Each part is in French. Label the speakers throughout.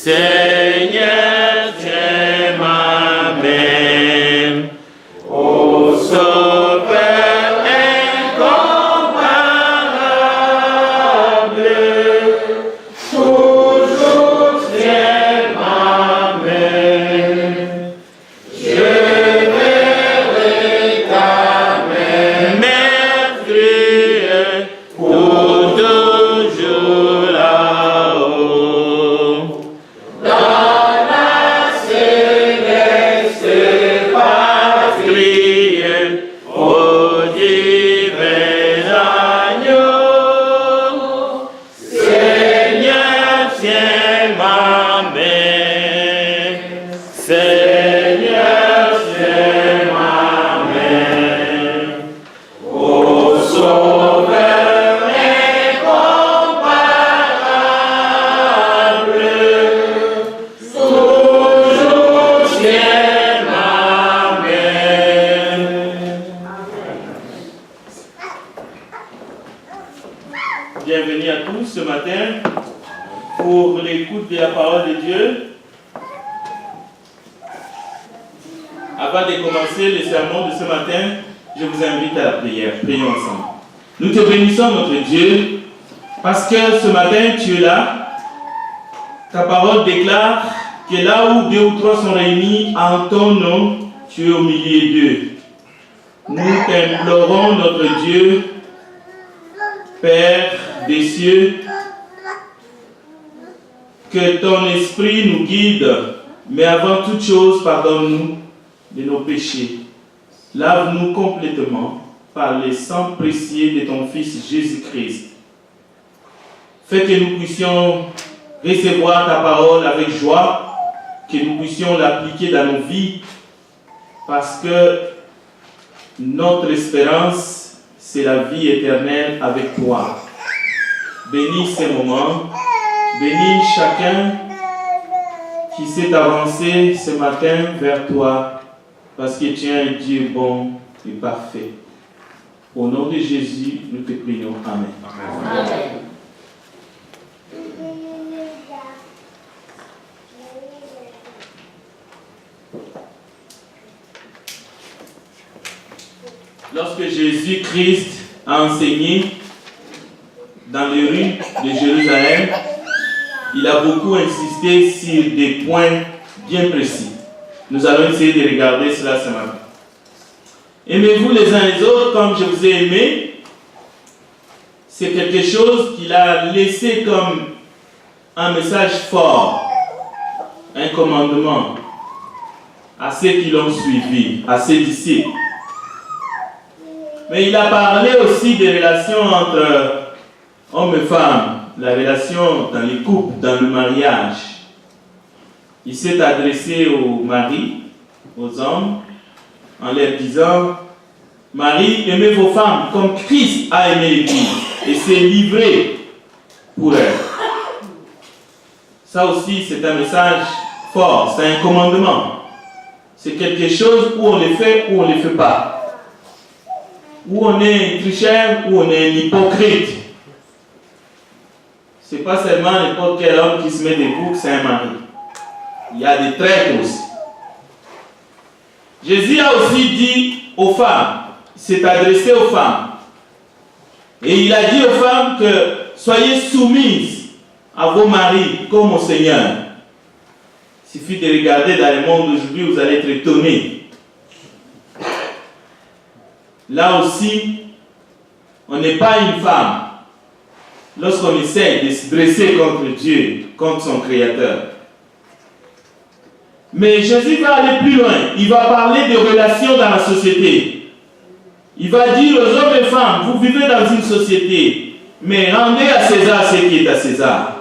Speaker 1: Seigneur, tiens ma main, ô Sauveur incomparable, toujours tiens ma main, je verrai ta main, meurtrière, pour toujours là-haut. Dans la céleste patrie, ô divin agneau, Seigneur, tiens ma main, Seigneur, tiens ma main, ô Sauveur incomparable, toujours tiens ma main. Bienvenue à tous ce matin pour l'écoute de la parole de Dieu. Avant de commencer le sermon de ce matin, je vous invite à la prière. Prions ensemble. Nous te bénissons, notre Dieu, parce que ce matin tu es là. Ta parole déclare que là où 2 ou 3 sont réunis en ton nom, tu es au milieu d'eux. Nous t'implorons, notre Dieu, Père des cieux, que ton esprit nous guide, mais avant toute chose, pardonne-nous de nos péchés. Lave-nous complètement par le sang précieux de ton Fils Jésus-Christ. Fais que nous puissions recevoir ta parole avec joie, que nous puissions l'appliquer dans nos vies, parce que notre espérance, c'est la vie éternelle avec toi. Bénis ces moments, bénis chacun qui s'est avancé ce matin vers toi, parce que tu es un Dieu bon et parfait. Au nom de Jésus, nous te prions. Amen.
Speaker 2: Amen.
Speaker 1: Lorsque Jésus-Christ a enseigné dans les rues de Jérusalem, il a beaucoup insisté sur des points bien précis. Nous allons essayer de regarder cela ce matin. Aimez-vous les uns les autres comme je vous ai aimé. C'est quelque chose qu'il a laissé comme un message fort, un commandement à ceux qui l'ont suivi, à ses disciples. Mais il a parlé aussi des relations entre hommes et femmes, la relation dans les couples, dans le mariage. Il s'est adressé aux maris, aux hommes, en leur disant: Marie, aimez vos femmes comme Christ a aimé l'Église et s'est livré pour elle. Ça aussi, c'est un message fort, c'est un commandement. C'est quelque chose où on le fait ou on ne le fait pas. Où on est un tricheur, où on est un hypocrite. Ce n'est pas seulement n'importe quel homme qui se met debout que c'est un mari. Il y a des traîtres aussi. Jésus a aussi dit aux femmes, il s'est adressé aux femmes. Et il a dit aux femmes que soyez soumises à vos maris comme au Seigneur. Il suffit de regarder dans le monde d'aujourd'hui, vous allez être étonnés. Là aussi, on n'est pas une femme lorsqu'on essaie de se dresser contre Dieu, contre son Créateur. Mais Jésus va aller plus loin. Il va parler de relations dans la société. Il va dire aux hommes et femmes, vous vivez dans une société, mais rendez à César ce qui est à César.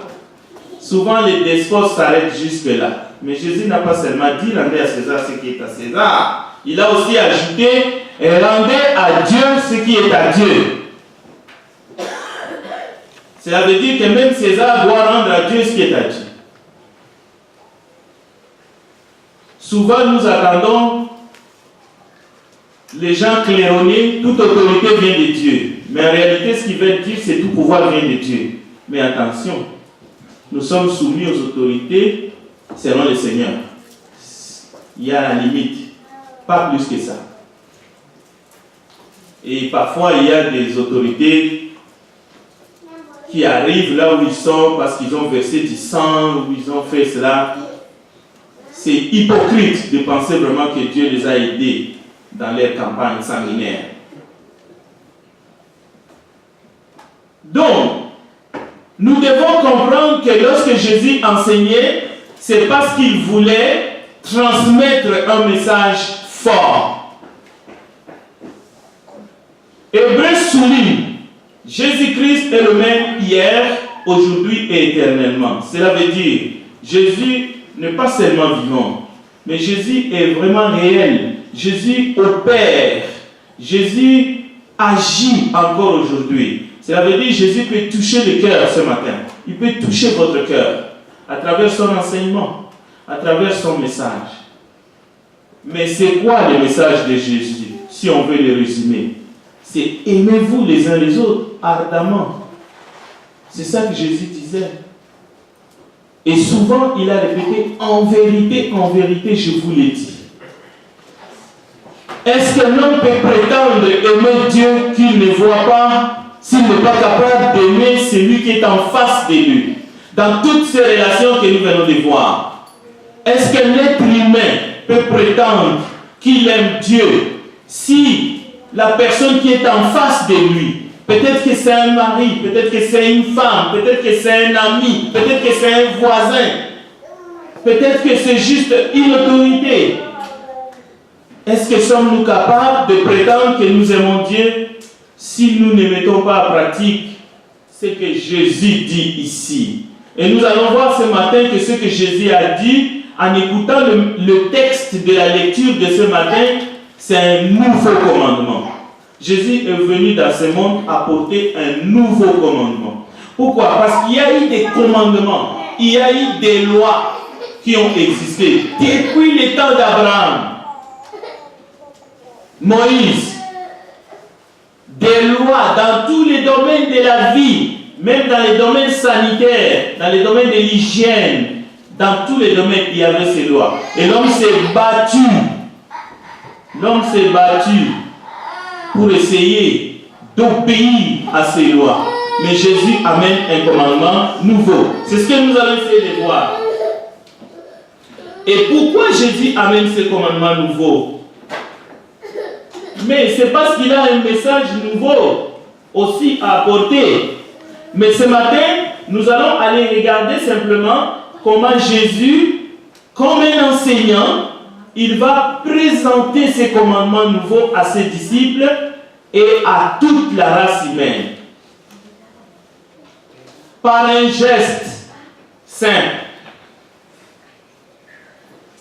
Speaker 1: Souvent, les despotes s'arrêtent jusque-là. Mais Jésus n'a pas seulement dit rendez à César ce qui est à César. Il a aussi ajouté et rendez à Dieu ce qui est à Dieu. Cela veut dire que même César doit rendre à Dieu ce qui est à Dieu. Souvent, nous attendons les gens claironnés, toute autorité vient de Dieu. Mais en réalité, ce qu'ils veulent dire, c'est tout pouvoir vient de Dieu. Mais attention, nous sommes soumis aux autorités selon le Seigneur. Il y a la limite, pas plus que ça. Et parfois, il y a des autorités qui arrivent là où ils sont parce qu'ils ont versé du sang, ou ils ont fait cela. C'est hypocrite de penser vraiment que Dieu les a aidés dans leur campagne sanguinaire. Donc, nous devons comprendre que lorsque Jésus enseignait, c'est parce qu'il voulait transmettre un message fort. Hébreu souligne, Jésus-Christ est le même hier, aujourd'hui et éternellement. Cela veut dire, Jésus n'est pas seulement vivant, mais Jésus est vraiment réel. Jésus opère. Jésus agit encore aujourd'hui. Cela veut dire Jésus peut toucher le cœur ce matin. Il peut toucher votre cœur à travers son enseignement, à travers son message. Mais c'est quoi le message de Jésus, si on veut le résumer? C'est aimez-vous les uns les autres ardemment. C'est ça que Jésus disait. Et souvent, il a répété, en vérité, je vous l'ai dit. Est-ce qu'un homme peut prétendre aimer Dieu qu'il ne voit pas s'il n'est pas capable d'aimer celui qui est en face de lui? Dans toutes ces relations que nous venons de voir, est-ce qu'un être humain peut prétendre qu'il aime Dieu si la personne qui est en face de lui, peut-être que c'est un mari, peut-être que c'est une femme, peut-être que c'est un ami, peut-être que c'est un voisin, peut-être que c'est juste une autorité. Est-ce que sommes-nous capables de prétendre que nous aimons Dieu si nous ne mettons pas en pratique ce que Jésus dit ici? Et nous allons voir ce matin que ce que Jésus a dit, en écoutant le texte de la lecture de ce matin, c'est un nouveau commandement. Jésus est venu dans ce monde apporter un nouveau commandement. Pourquoi? Parce qu'il y a eu des commandements, il y a eu des lois qui ont existé depuis le temps d'Abraham, Moïse, des lois dans tous les domaines de la vie, même dans les domaines sanitaires, dans les domaines de l'hygiène, dans tous les domaines, il y avait ces lois. Et l'homme s'est battu. L'homme s'est battu pour essayer d'obéir à ces lois. Mais Jésus amène un commandement nouveau. C'est ce que nous allons essayer de voir. Et pourquoi Jésus amène ce commandement nouveau? Mais c'est parce qu'il a un message nouveau aussi à apporter. Mais ce matin, nous allons aller regarder simplement comment Jésus, comme un enseignant, il va présenter ces commandements nouveaux à ses disciples et à toute la race humaine. Par un geste simple.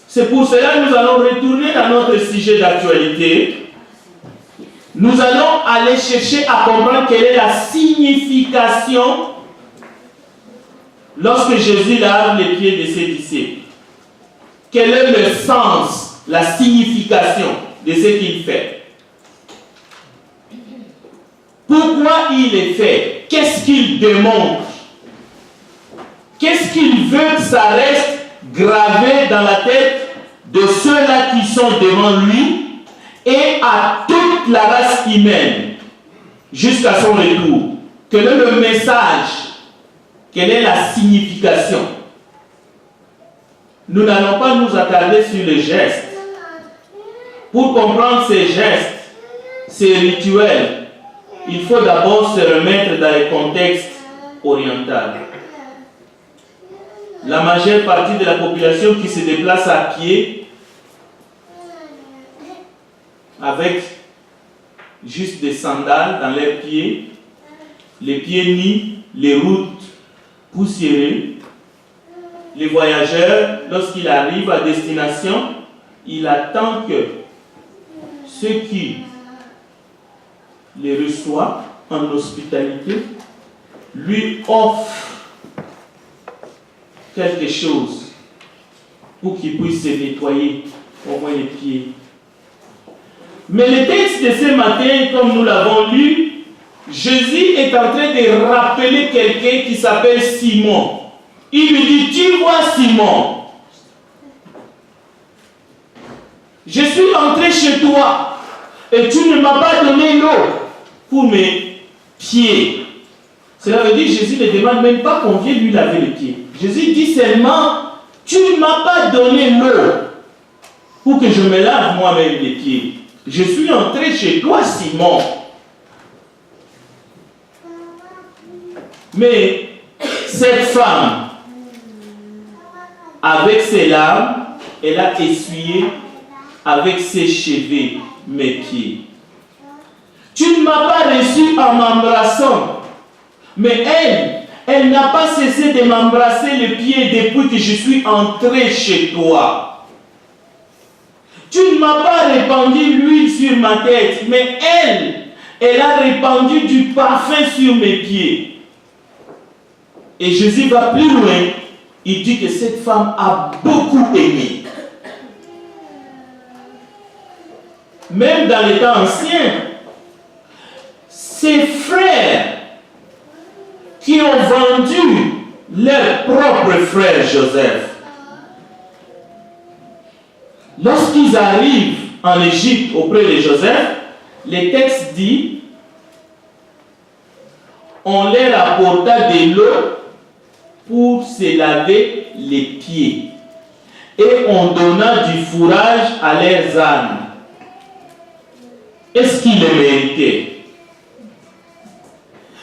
Speaker 1: C'est pour cela que nous allons retourner à notre sujet d'actualité. Nous allons aller chercher à comprendre quelle est la signification lorsque Jésus lave les pieds de ses disciples. Quel est le sens, la signification de ce qu'il fait? Pourquoi il est fait? Qu'est-ce qu'il démontre? Qu'est-ce qu'il veut que ça reste gravé dans la tête de ceux-là qui sont devant lui et à toute la race humaine jusqu'à son retour? Quel est le message? Quelle est la signification? Nous n'allons pas nous attarder sur les gestes. Pour comprendre ces gestes, ces rituels, il faut d'abord se remettre dans le contexte oriental. La majeure partie de la population qui se déplace à pied, avec juste des sandales dans leurs pieds, les pieds nus, les routes poussiérées. Les voyageurs, lorsqu'ils arrivent à destination, il attend que ceux qui les reçoivent en hospitalité lui offrent quelque chose pour qu'il puisse se nettoyer au moins les pieds. Mais le texte de ce matin, comme nous l'avons lu, Jésus est en train de rappeler quelqu'un qui s'appelle Simon. Il lui dit, tu vois Simon, je suis entré chez toi et tu ne m'as pas donné l'eau pour mes pieds. Cela veut dire que Jésus ne demande même pas qu'on vienne lui laver les pieds. Jésus dit seulement, tu ne m'as pas donné l'eau pour que je me lave moi-même les pieds. Je suis entré chez toi, Simon. Mais cette femme, avec ses larmes, elle a essuyé avec ses cheveux mes pieds. Tu ne m'as pas reçu en m'embrassant, mais elle n'a pas cessé de m'embrasser les pieds depuis que je suis entré chez toi. Tu ne m'as pas répandu l'huile sur ma tête, mais elle a répandu du parfum sur mes pieds. Et Jésus va plus loin. Il dit que cette femme a beaucoup aimé. Même dans les temps anciens, ses frères qui ont vendu leur propre frère Joseph, lorsqu'ils arrivent en Égypte auprès de Joseph, le texte dit, on leur apporta de l'eau pour se laver les pieds et on donna du fourrage à leurs ânes. Est-ce qu'ils le méritaient?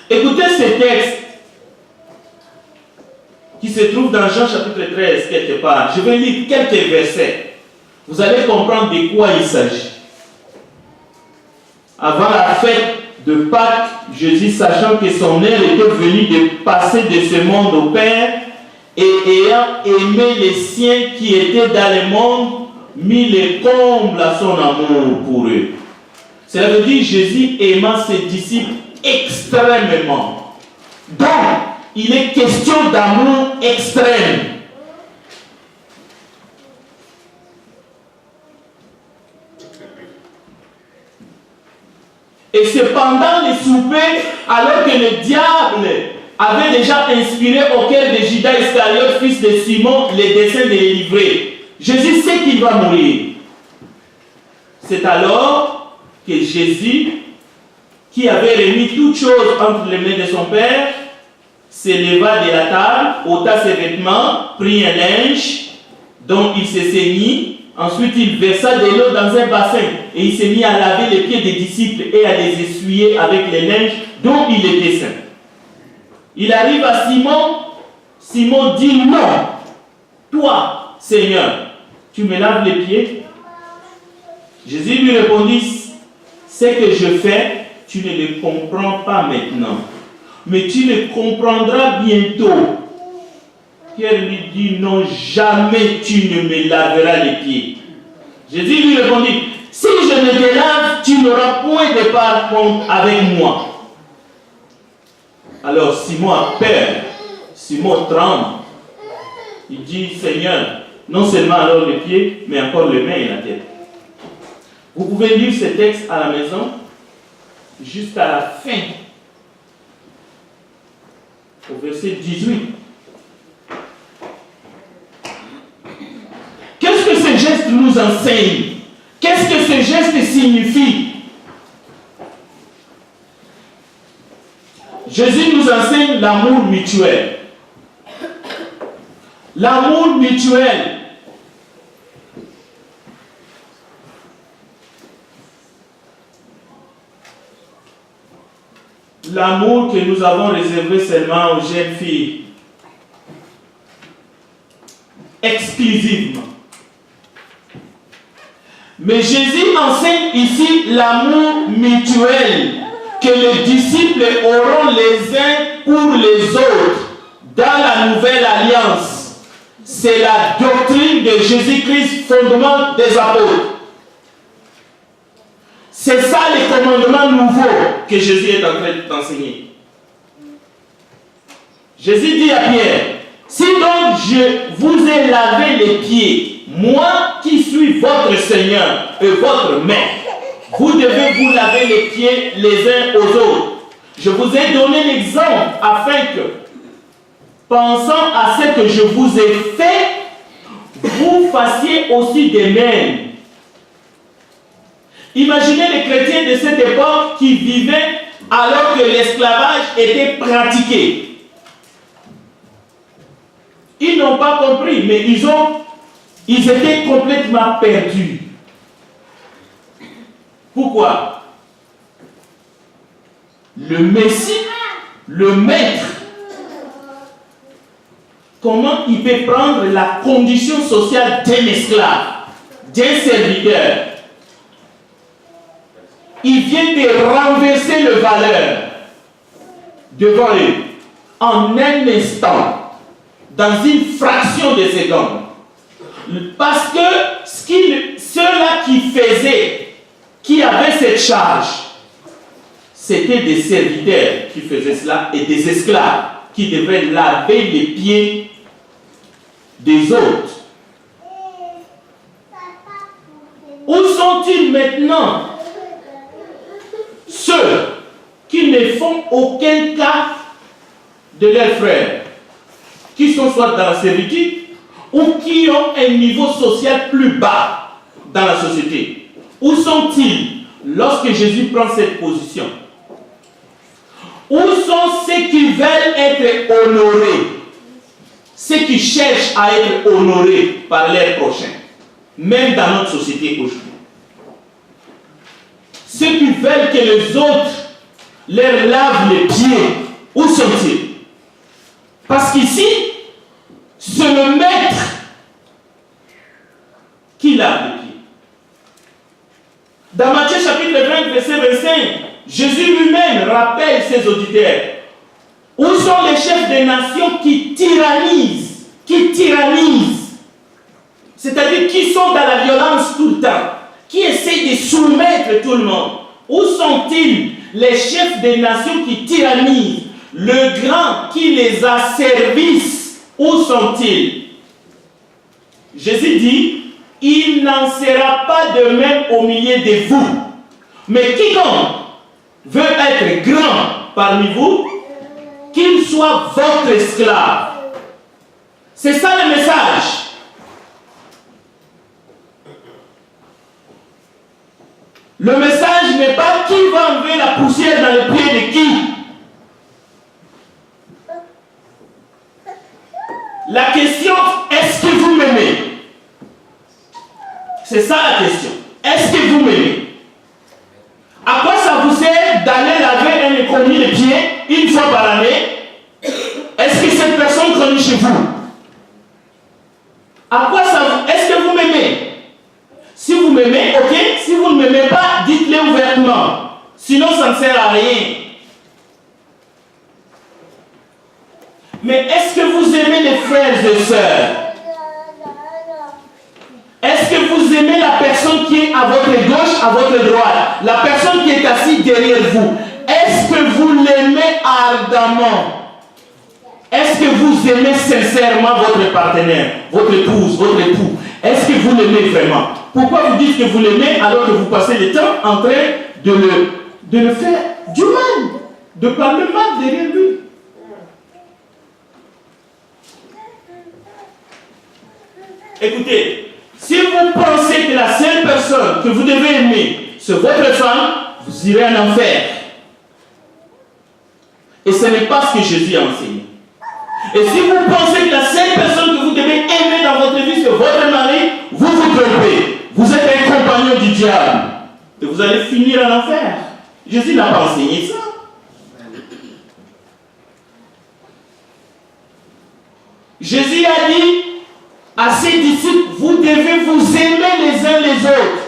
Speaker 1: Écoutez ce texte qui se trouve dans Jean chapitre 13 quelque part. Je vais lire quelques versets. Vous allez comprendre de quoi il s'agit. Avant la fête de Pâques, Jésus, sachant que son heure était venue de passer de ce monde au Père, et ayant aimé les siens qui étaient dans le monde, mit les combles à son amour pour eux. Cela veut dire Jésus aimant ses disciples extrêmement. Donc, il est question d'amour extrême. Et cependant, les soupers, alors que le diable avait déjà inspiré au cœur de Judas Iscariote, fils de Simon, les desseins de les livrer, Jésus sait qu'il va mourir. C'est alors que Jésus, qui avait remis toutes choses entre les mains de son Père, s'éleva de la table, ôta ses vêtements, prit un linge dont il se saignit. Ensuite, il versa de l'eau dans un bassin et il s'est mis à laver les pieds des disciples et à les essuyer avec les linges dont il était saint. Il arrive à Simon. Simon dit non. Toi, Seigneur, tu me laves les pieds? Jésus lui répondit, ce que je fais, tu ne le comprends pas maintenant, mais tu le comprendras bientôt. Pierre lui dit, non, jamais tu ne me laveras les pieds. Jésus lui répondit, si je ne te lave, tu n'auras point de part avec moi. Alors Simon a peur, Simon tremble. Il dit, Seigneur, non seulement alors les pieds, mais encore les mains et la tête. Vous pouvez lire ce texte à la maison jusqu'à la fin, au verset 18. Qu'est-ce que ce geste nous enseigne? Qu'est-ce que ce geste signifie? Jésus nous enseigne l'amour mutuel. L'amour mutuel. L'amour que nous avons réservé seulement aux jeunes filles. Exclusivement. Mais Jésus enseigne ici l'amour mutuel que les disciples auront les uns pour les autres dans la nouvelle alliance. C'est la doctrine de Jésus-Christ, fondement des apôtres. C'est ça les commandements nouveaux que Jésus est en train d'enseigner. Jésus dit à Pierre, si donc je vous ai lavé les pieds, moi qui suis votre Seigneur et votre Maître, vous devez vous laver les pieds les uns aux autres. Je vous ai donné l'exemple afin que pensant à ce que je vous ai fait, vous fassiez aussi de même. Imaginez les chrétiens de cette époque qui vivaient alors que l'esclavage était pratiqué. Ils n'ont pas compris, mais ils étaient complètement perdus. Pourquoi? Le Messie, le Maître, comment il peut prendre la condition sociale d'un esclave, d'un serviteur? Il vient de renverser le valeur devant eux en un instant, dans une fraction de seconde. Parce que ceux-là qui avaient cette charge, c'était des serviteurs qui faisaient cela et des esclaves qui devaient laver les pieds des autres. Où sont-ils maintenant? Ceux qui ne font aucun cas de leurs frères, qui sont soit dans la servitude ou qui ont un niveau social plus bas dans la société. Où sont-ils lorsque Jésus prend cette position? Où sont ceux qui veulent être honorés? Ceux qui cherchent à être honorés par leurs prochains, même dans notre société aujourd'hui. Ceux qui veulent que les autres leur lavent les pieds, où sont-ils? Parce qu'ici, c'est le Maître qui lave les pieds. Dans Matthieu chapitre 20, verset 25, Jésus lui-même rappelle ses auditeurs. Où sont les chefs des nations qui tyrannisent? C'est-à-dire qui sont dans la violence tout le temps, qui essaient de soumettre tout le monde. Où sont-ils les chefs des nations qui tyrannisent? Le grand qui les asservisse, où sont-ils? Jésus dit, il n'en sera pas de même au milieu de vous. Mais quiconque veut être grand parmi vous, qu'il soit votre esclave. C'est ça le message. Le message n'est pas qui va enlever la poussière dans les pieds de qui. La question, est-ce que vous m'aimez? C'est ça la question. Est-ce que vous m'aimez? À quoi ça vous sert d'aller laver un économie de pieds une fois par année? Est-ce que cette personne connaît chez vous? À quoi ça vous... Est-ce que vous m'aimez? Si vous m'aimez, ok. Si vous ne m'aimez pas, dites-le ouvertement. Sinon, ça ne sert à rien. Mais est-ce que vous aimez les frères et sœurs? Est-ce que vous aimez la personne qui est à votre gauche, à votre droite? La personne qui est assise derrière vous? Est-ce que vous l'aimez ardemment? Est-ce que vous aimez sincèrement votre partenaire, votre épouse, votre époux? Est-ce que vous l'aimez vraiment? Pourquoi vous dites que vous l'aimez alors que vous passez le temps en train de le faire du mal, de parler mal derrière lui? Écoutez, si vous pensez que la seule personne que vous devez aimer, c'est votre femme, vous irez en enfer. Et ce n'est pas ce que Jésus a enseigné. Et si vous pensez que la seule personne que vous devez aimer dans votre vie, c'est votre mari, vous vous trompez. Vous êtes un compagnon du diable. Et vous allez finir en enfer. Jésus n'a pas enseigné ça. Jésus a dit à ses disciples, vous devez vous aimer les uns les autres.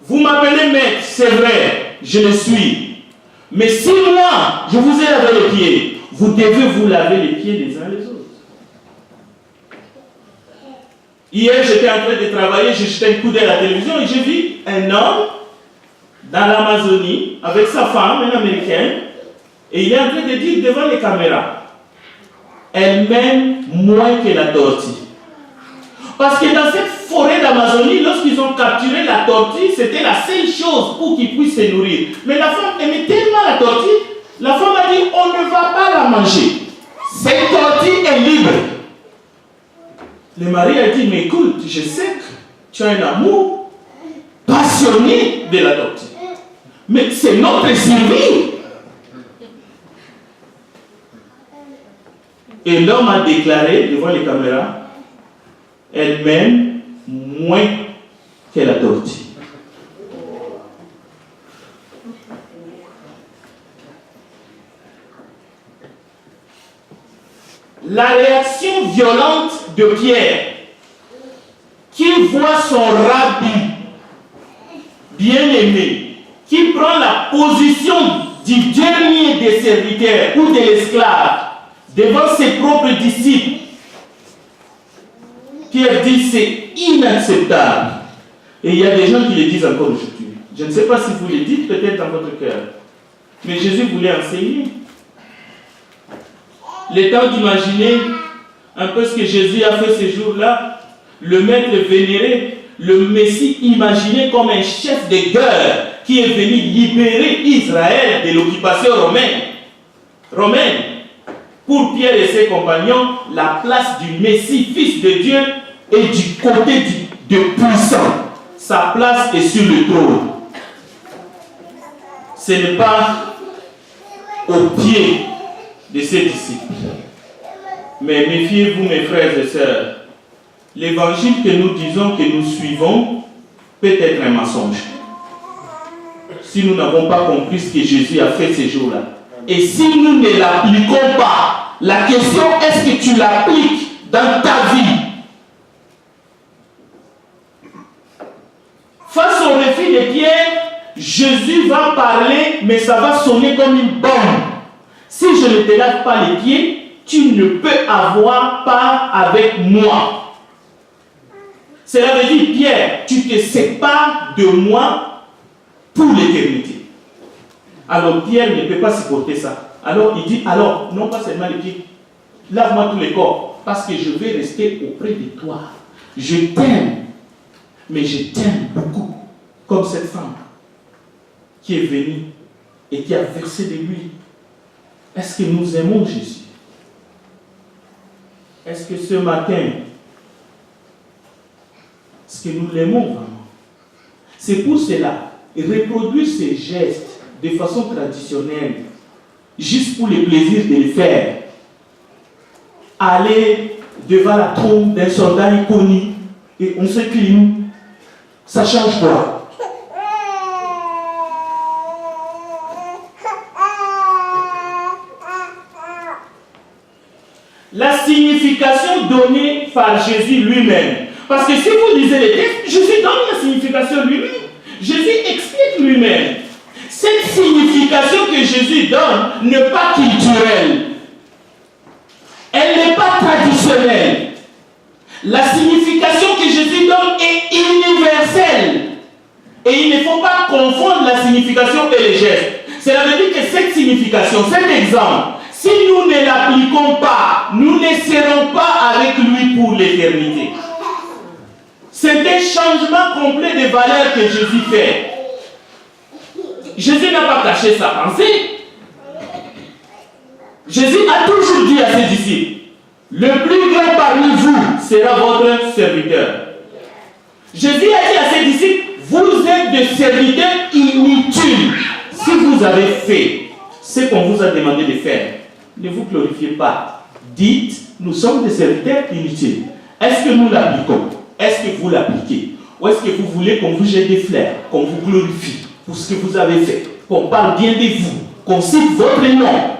Speaker 1: Vous m'appelez maître, c'est vrai, je le suis. Mais si moi, je vous ai lavé les pieds, vous devez vous laver les pieds les uns les autres. Hier, j'étais en train de travailler, j'ai jeté un coup d'œil à la télévision et j'ai vu un homme dans l'Amazonie avec sa femme, une américaine, et il est en train de dire devant les caméras, elle m'aime moins que la tortue. Parce que dans cette forêt d'Amazonie, lorsqu'ils ont capturé la tortue, c'était la seule chose pour qu'ils puissent se nourrir. Mais la femme aimait tellement la tortue, la femme a dit, on ne va pas la manger.
Speaker 2: Cette tortue est libre.
Speaker 1: Le mari a dit, mais écoute, je sais que tu as un amour passionné de la tortue.
Speaker 2: Mais c'est notre survie.
Speaker 1: Et l'homme a déclaré devant les caméras, elle m'aime moins que la tortue.
Speaker 2: La réaction violente de Pierre, qui voit son rabbi bien-aimé, qui prend la position du dernier des serviteurs ou de l'esclave devant ses propres disciples.
Speaker 1: Pierre dit, c'est inacceptable. Et il y a des gens qui le disent encore aujourd'hui. Je ne sais pas si vous le dites peut-être dans votre cœur. Mais Jésus voulait enseigner. Le temps d'imaginer un peu ce que Jésus a fait ces jours-là, le maître vénéré, le Messie imaginé comme un chef de guerre qui est venu libérer Israël de l'occupation romaine. Pour Pierre et ses compagnons, la place du Messie, fils de Dieu, est du côté de puissant. Sa place est sur le trône. Ce n'est pas au pied de ses disciples. Mais méfiez-vous, mes frères et sœurs. L'évangile que nous disons, que nous suivons, peut être un mensonge. Si nous n'avons pas compris ce que Jésus a fait ces jours-là.
Speaker 2: Et si nous ne l'appliquons pas, la question est-ce que tu l'appliques dans ta vie?
Speaker 1: Face au refus de Pierre, Jésus va parler, mais ça va sonner comme une bombe. Si je ne te lave pas les pieds, tu ne peux avoir part avec moi. Cela veut dire, Pierre, tu te sépares de moi pour l'éternité. Alors Pierre ne peut pas supporter ça. Alors il dit, alors, non pas seulement les pieds, lave-moi tous les corps, parce que je vais rester auprès de toi. Je t'aime, mais je t'aime beaucoup, comme cette femme qui est venue et qui a versé de l'huile. Est-ce que nous aimons Jésus? Est-ce que ce matin, est-ce que nous l'aimons vraiment? C'est pour cela, reproduire ces gestes de façon traditionnelle, juste pour le plaisir de le faire. Aller devant la tombe d'un soldat inconnu et on se cligne, ça change quoi? La signification donnée par Jésus lui-même. Parce que si vous lisez les textes, Jésus donne la signification lui-même. Jésus explique lui-même. Cette signification que Jésus donne n'est pas culturelle. Elle n'est pas traditionnelle. La signification que Jésus donne est universelle. Et il ne faut pas confondre la signification et les gestes. Cela veut dire que cette signification, cet exemple, si nous ne l'appliquons pas, nous ne serons pas avec lui pour l'éternité. C'est un changement complet de valeurs que Jésus fait. Jésus n'a pas caché sa pensée. Jésus a toujours dit à ses disciples, le plus grand parmi vous sera votre serviteur. Jésus a dit à ses disciples, vous êtes des serviteurs inutiles. Si vous avez fait ce qu'on vous a demandé de faire, ne vous glorifiez pas. Dites, nous sommes des serviteurs inutiles. Est-ce que nous l'appliquons? Est-ce que vous l'appliquez? Ou est-ce que vous voulez qu'on vous jette des fleurs, qu'on vous glorifie pour ce que vous avez fait, qu'on parle bien de vous, qu'on cite votre nom?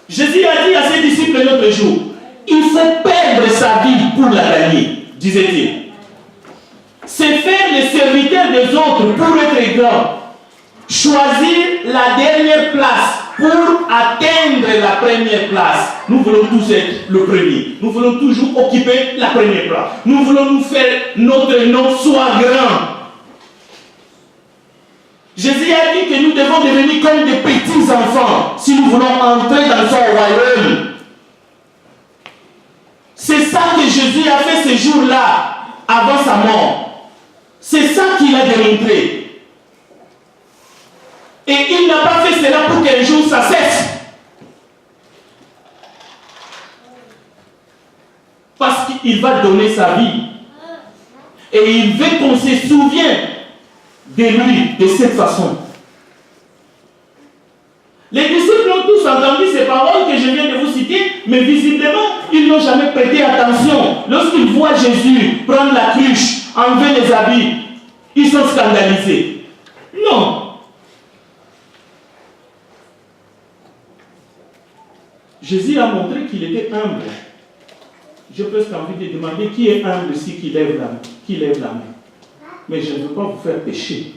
Speaker 1: Jésus a dit à ses disciples l'autre jour, il faut perdre sa vie pour la gagner, disait-il. C'est faire les serviteurs des autres pour être grand. Choisir la dernière place pour atteindre la première place. Nous voulons tous être le premier. Nous voulons toujours occuper la première place. Nous voulons nous faire notre nom soit grand. Jésus a dit que nous devons devenir comme des petits enfants si nous voulons entrer dans son royaume. C'est ça que Jésus a fait ces jours-là avant sa mort. C'est ça qu'il a démontré. Et il n'a pas fait cela pour qu'un jour ça cesse.
Speaker 2: Parce qu'il va donner sa vie. Et il veut qu'on se souvienne de lui de cette façon. Les disciples ont tous entendu ces paroles que je viens de vous citer, mais visiblement, ils n'ont jamais prêté attention. Lorsqu'ils voient Jésus prendre la cruche, enlever les habits, ils sont scandalisés. Non. Jésus a montré qu'il était humble. J'ai presque envie de demander qui est humble ici qui lève la main. Qui lève la main. Mais je ne veux pas vous faire pécher.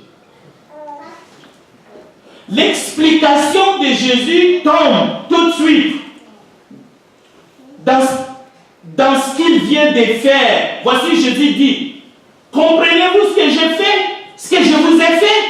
Speaker 2: L'explication de Jésus tombe tout de suite dans ce qu'il vient de faire. Voici, Jésus dit, comprenez-vous ce que j'ai fait, ce que je vous ai fait?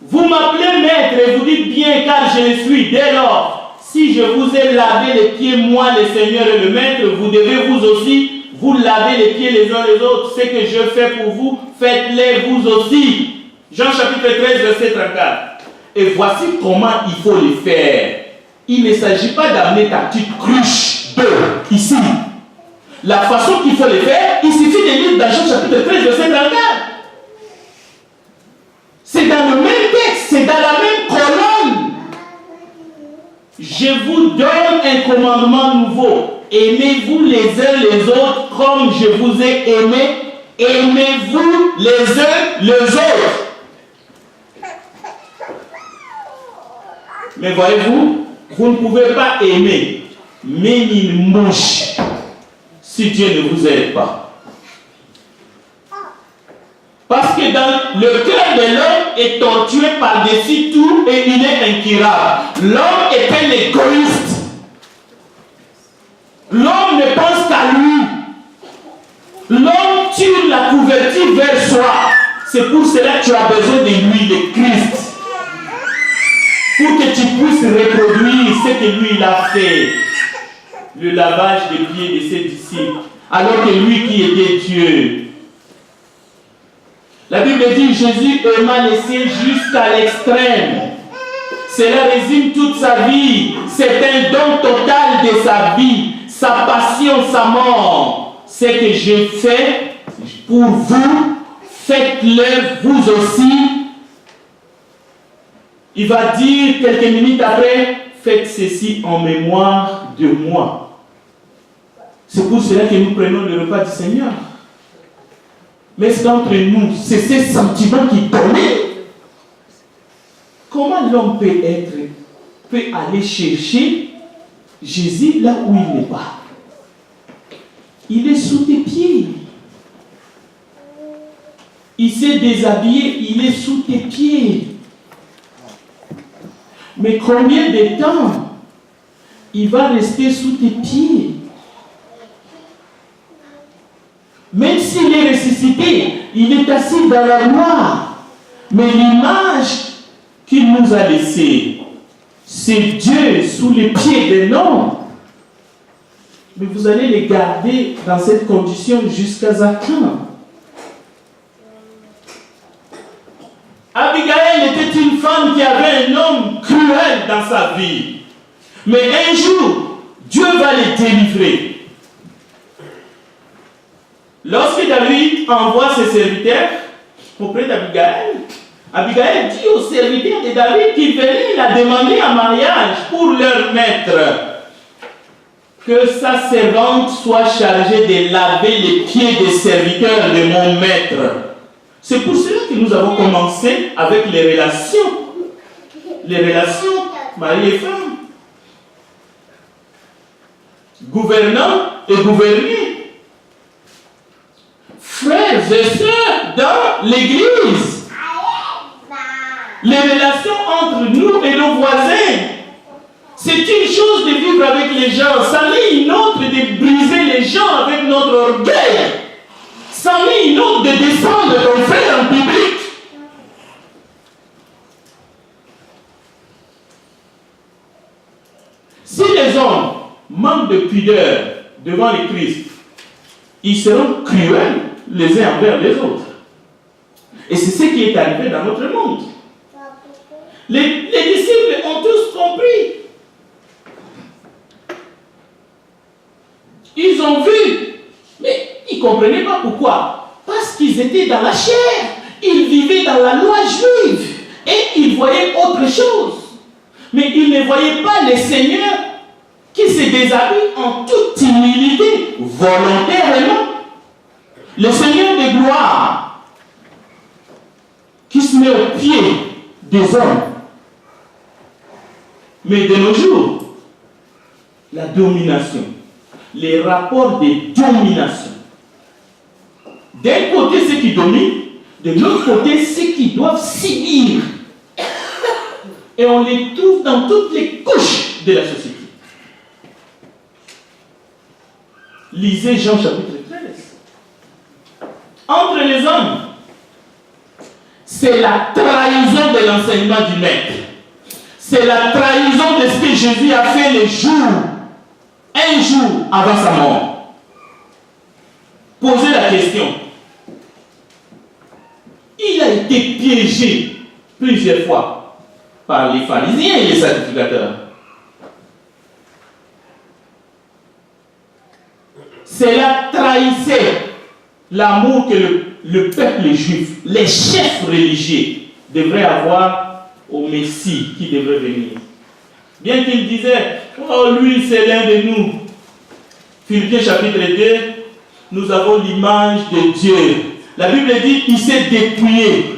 Speaker 2: Vous m'appelez maître et vous dites bien car je le suis. Dès lors, si je vous ai lavé les pieds, moi le Seigneur et le maître, vous devez vous aussi vous laver les pieds les uns les autres. Ce que je fais pour vous, faites-les vous aussi. Jean chapitre 13, verset 34. Et voici comment il faut le faire. Il ne s'agit pas d'amener ta petite cruche d'eau ici. La façon qu'il faut le faire, il suffit de lire dans Jean chapitre 13, verset 34. C'est dans le même texte, c'est dans la même colonne. Je vous donne un commandement nouveau. Aimez-vous les uns les autres comme je vous ai aimé. Aimez-vous les uns les autres. Mais voyez-vous, vous ne pouvez pas aimer même une mouche si Dieu ne vous aide pas. Parce que dans le cœur de l'homme est torturé par-dessus tout et il est incurable. L'homme est un égoïste. L'homme ne pense qu'à lui. L'homme tire la couverture vers soi. C'est pour cela que tu as besoin de lui, de Christ. Pour que tu puisses reproduire ce que lui il a fait. Le lavage des pieds de ses disciples. Alors que lui qui était Dieu. La Bible dit Jésus aima les siens jusqu'à l'extrême. Cela résume toute sa vie. C'est un don total de sa vie, sa passion, sa mort. Ce que je fais pour vous, faites-le vous aussi. Il va dire quelques minutes après, faites ceci en mémoire de moi. C'est pour cela que nous prenons le repas du Seigneur. Mais est-ce qu'entre nous, c'est ces sentiments qui dominent? Comment l'homme peut aller chercher Jésus là où il n'est pas? Il est sous tes pieds. Il s'est déshabillé, il est sous tes pieds. Mais combien de temps il va rester sous tes pieds? Même s'il est ressuscité, il est assis dans la gloire. Mais l'image qu'il nous a laissée, c'est Dieu sous les pieds de l'homme. Mais vous allez les garder dans cette condition jusqu'à quand? Abigail était une femme qui avait un homme cruel dans sa vie. Mais un jour, Dieu va les délivrer. Lorsque David envoie ses serviteurs auprès d'Abigail, Abigail dit aux serviteurs de David qu'ils venaient la demander en mariage pour leur maître. Que sa servante soit chargée de laver les pieds des serviteurs de mon maître. C'est pour cela que nous avons commencé avec les relations. Les relations mari et femme. Gouvernant et gouverné. Frères et sœurs dans l'église. Les relations entre nous et nos voisins. C'est une chose de vivre avec les gens. C'en est une autre de briser les gens avec notre orgueil. C'en est une autre de descendre ton frère en public. Si les hommes manquent de pudeur devant le Christ, ils seront cruels les uns envers les autres. Et c'est ce qui est arrivé dans notre monde. Les disciples ont tous compris. Ils ont vu, mais ils ne comprenaient pas pourquoi. Parce qu'ils étaient dans la chair. Ils vivaient dans la loi juive. Et ils voyaient autre chose. Mais ils ne voyaient pas les seigneurs qui se déshabillent en toute humilité, volontairement. Le Seigneur de gloire qui se met au pied des hommes. Mais de nos jours, la domination, les rapports de domination. D'un côté, ceux qui dominent, de l'autre côté, ceux qui doivent subir. Et on les trouve dans toutes les couches de la société. Lisez Jean chapitre 13. Entre les hommes, c'est la trahison de l'enseignement du maître. C'est la trahison de ce que Jésus a fait un jour avant sa mort. Posez la question. Il a été piégé plusieurs fois par les pharisiens et les sacrificateurs. Cela trahissait l'amour que le peuple juif, les chefs religieux, devraient avoir au Messie qui devrait venir. Bien qu'il disait, oh lui c'est l'un de nous. Philippiens chapitre 2, nous avons l'image de Dieu. La Bible dit qu'il s'est dépouillé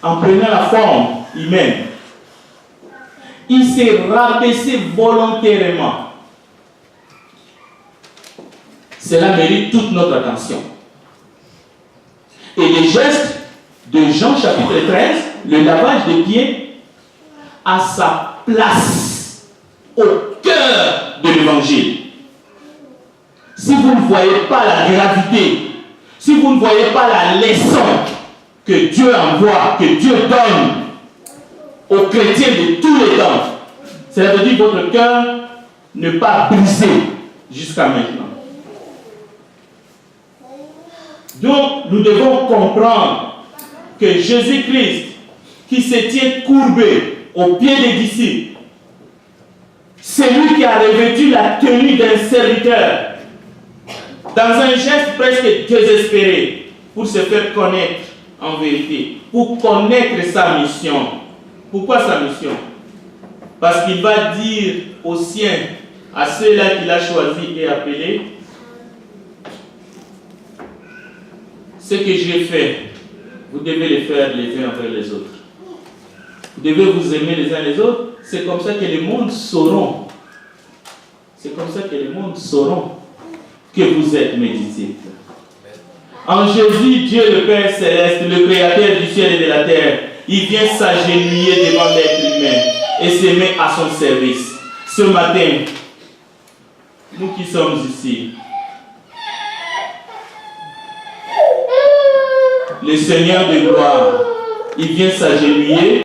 Speaker 2: en prenant la forme humaine. Il s'est rabaissé volontairement. Cela mérite toute notre attention. Et les gestes de Jean chapitre 13, le lavage des pieds, a sa place au cœur de l'évangile. Si vous ne voyez pas la gravité, si vous ne voyez pas la leçon que Dieu envoie, que Dieu donne aux chrétiens de tous les temps, cela veut dire que votre cœur n'est pas brisé jusqu'à maintenant. Donc, nous devons comprendre que Jésus-Christ, qui se tient courbé aux pieds des disciples, c'est lui qui a revêtu la tenue d'un serviteur, dans un geste presque désespéré, pour se faire connaître en vérité, pour connaître sa mission. Pourquoi sa mission? Parce qu'il va dire aux siens, à ceux-là qu'il a choisis et appelés, ce que j'ai fait, vous devez le faire les uns envers les autres. Vous devez vous aimer les uns les autres. C'est comme ça que les mondes sauront. C'est comme ça que les mondes sauront que vous êtes mes disciples. En Jésus, Dieu le Père Céleste, le Créateur du ciel et de la terre, il vient s'agenouiller devant l'être humain et se met à son service. Ce matin, nous qui sommes ici, le Seigneur de gloire, il vient s'agenouiller